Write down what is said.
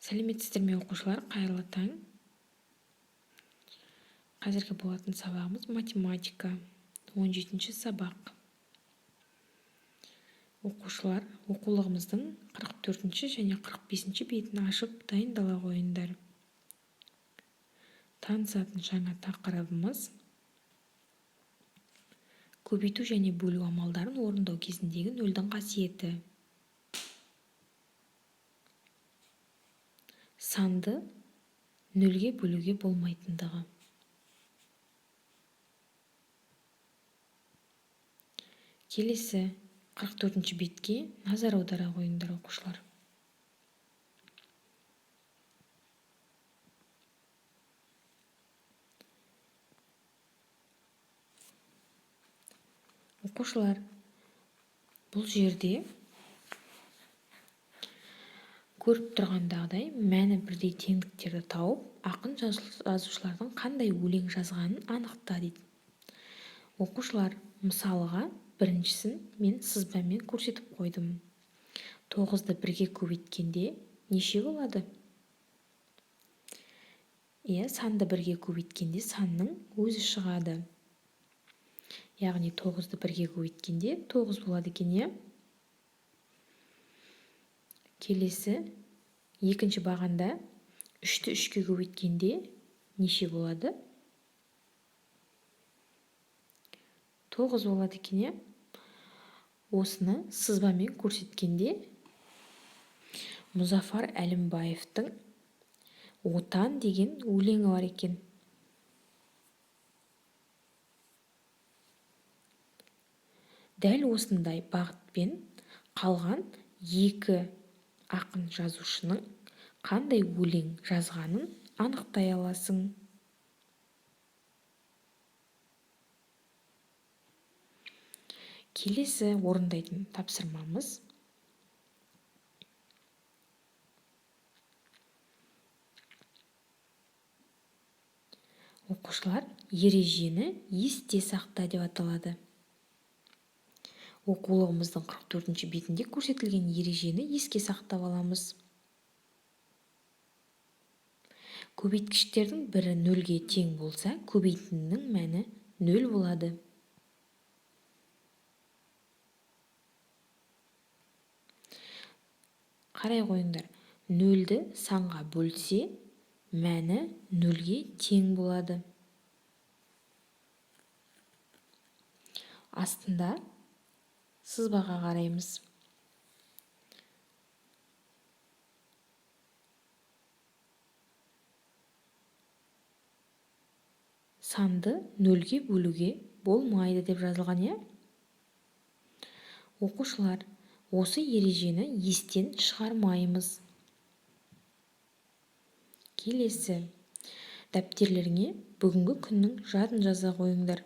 Сәлеметсіздер ме оқушылар, қайырлы таң. Қазіргі болатын сабағымыз математика, 17-ші сабақ. Оқушылар, оқулығымыздың 44-ші және 45-ші бетін ашып дайындала қойыңдар. Танысатын жаңа тақырыбымыз көбейту және бөлу амалдарын орындау кезіндегі нөлдің қасиеті. Санды нөлге бөлуге болмайтындығы. Келесі 44-ші бетке назар аудара қойыңдар оқушылар. Оқушылар, бұл жерде көріп тұрғандағыдай мәні бірдей теңдіктерді тауып, ақын жазушылардың қандай өлең жазғанын анықта дейді. Оқушылар, мысалыға біріншісін мен сызбамен көрсетіп қойдым. 9-ды 1-ге көбейткенде неше болады? Санды 1-ге көбейткенде санның өзі шығады. Яғни 9-ды 1-ге көбейткенде 9 болады екен, Келесі, екінші бағанда 3-ті 3-ге көбейткенде неше болады? 9 болады екен, Осыны сызбамен көрсеткенде Мұзафар Әлімбаевтың «Отан» деген өлеңі бар екен. Дәл осындай бағытпен қалған екі ақын жазушының қандай өлең жазғанын анықтай аласың. Келесі орындайтын тапсырмамыз оқушылар, ережені есте сақта деп аталады. Оқулығымыздың 44-ші бетінде көрсетілген ережені еске сақтап аламыз. Көбейткіштердің бірі 0-ге тең болса, көбейтіннің мәні 0 болады. Қарай қойыңдар. 0-ді санға бөлсе, мәні 0-ге тең болады. Астында сызбаға қараймыз. Санды 0-ге бөлуге болмайды деп жазылған, Оқушылар, осы ережені естен шығармаймыз. Келесі, дәптерлеріңе бүгінгі күннің жадын жаза қойыңдар.